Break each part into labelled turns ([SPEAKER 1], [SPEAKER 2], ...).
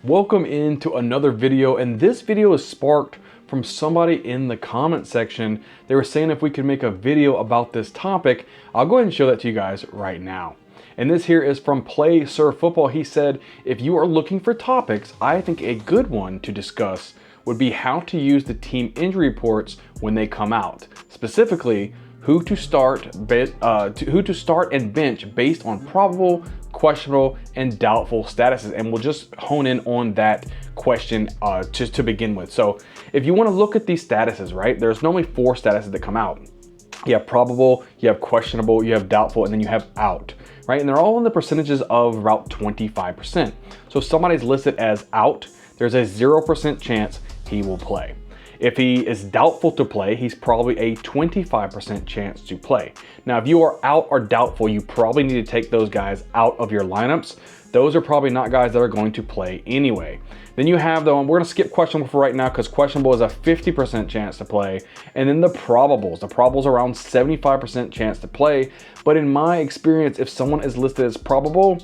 [SPEAKER 1] Welcome into another video, and this video is sparked from somebody in the comment section. They were saying if we could make a video about this topic. I'll go ahead and show that to you guys right now. And this here is from Football. He said, if you are looking for topics, I think a good one to discuss would be how to use the team injury reports when they come out. Specifically, who to start and bench based on probable, questionable, and doubtful statuses. And we'll just hone in on that question just to begin with. So if you want to look at these statuses, right, there's normally 4 statuses that come out. You have probable, you have questionable, you have doubtful, and then you have out, right? And they're all in the percentages of about 25%. So if somebody's listed as out, there's a 0% chance he will play. If he is doubtful to play, he's probably a 25% chance to play. Now, if you are out or doubtful, you probably need to take those guys out of your lineups. Those are probably not guys that are going to play anyway. Then you have the one, we're gonna skip questionable for right now because questionable is a 50% chance to play. And then the probables around 75% chance to play. But in my experience, if someone is listed as probable,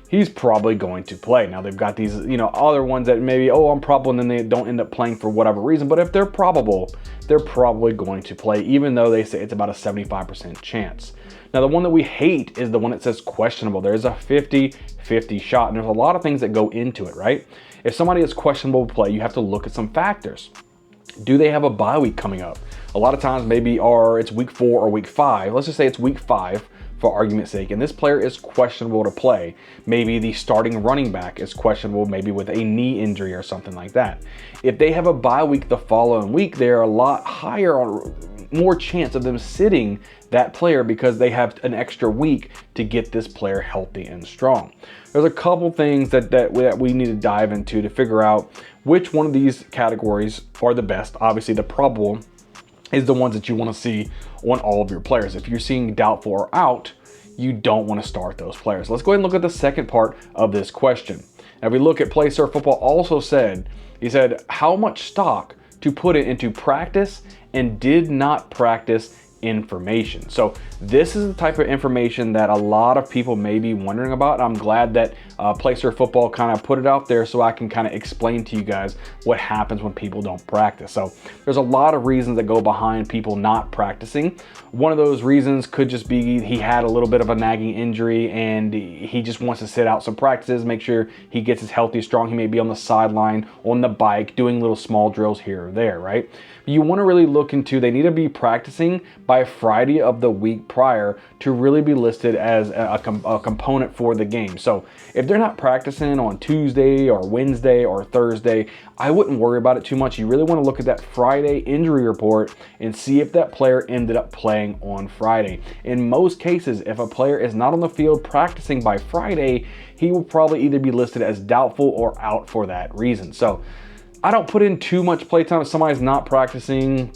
[SPEAKER 1] he's probably going to play. Now they've got these, other ones that maybe, oh, I'm probable, and then they don't end up playing for whatever reason. But if they're probable, they're probably going to play, even though they say it's about a 75% chance. Now the one that we hate is the one that says questionable. There is a 50-50 shot, and there's a lot of things that go into it, right? If somebody is questionable to play, you have to look at some factors. Do they have a bye week coming up? A lot of times maybe it's week 4 or week 5. Let's just say it's week 5. For argument's sake, and this player is questionable to play. Maybe the starting running back is questionable, maybe with a knee injury or something like that. If they have a bye week the following week, they're a lot higher or more chance of them sitting that player because they have an extra week to get this player healthy and strong. There's a couple things that we need to dive into to figure out which one of these categories are the best. Obviously, the probable is the ones that you want to see on all of your players. If you're seeing doubtful or out, you don't want to start those players. Let's go ahead and look at the second part of this question. Now, if we look at Football also said, he said, how much stock to put it into practice and did not practice information. So this is the type of information that a lot of people may be wondering about. I'm glad that Football kind of put it out there so I can kind of explain to you guys what happens when people don't practice. So there's a lot of reasons that go behind people not practicing. One of those reasons could just be he had a little bit of a nagging injury and he just wants to sit out some practices, make sure he gets his healthy, strong. He may be on the sideline, on the bike, doing little small drills here or there, right? You want to really look into, they need to be practicing by Friday of the week prior to really be listed as a component for the game. So if they're not practicing on Tuesday or Wednesday or Thursday, I wouldn't worry about it too much. You really want to look at that Friday injury report and see if that player ended up playing on Friday. In most cases, if a player is not on the field practicing by Friday, he will probably either be listed as doubtful or out for that reason. So I don't put in too much playtime if somebody's not practicing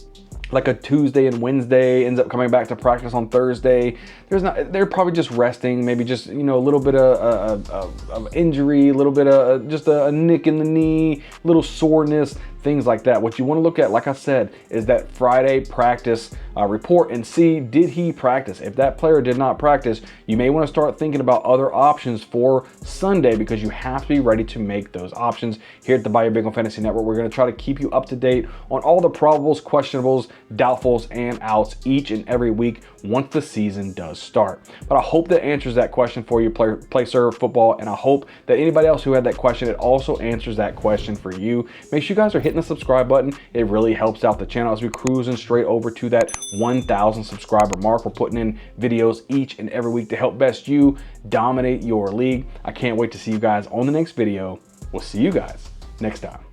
[SPEAKER 1] like a Tuesday and Wednesday, ends up coming back to practice on Thursday. They're probably just resting, maybe just, a little bit of injury, a little bit of just a nick in the knee, little soreness, things like that. What you want to look at, like I said, is that Friday practice report and see, did he practice? If that player did not practice, you may want to start thinking about other options for Sunday because you have to be ready to make those options. Here at the Buy Your Big on Fantasy Network, we're going to try to keep you up to date on all the probables, questionables, doubtfuls, and outs each and every week once the season does start. But I hope that answers that question for you, Football, and I hope that anybody else who had that question, it also answers that question for you. Make sure you guys are hitting the subscribe button. It really helps out the channel as we're cruising straight over to that 1,000 subscriber mark. We're putting in videos each and every week to help best you dominate your league. I can't wait to see you guys on the next video. We'll see you guys next time.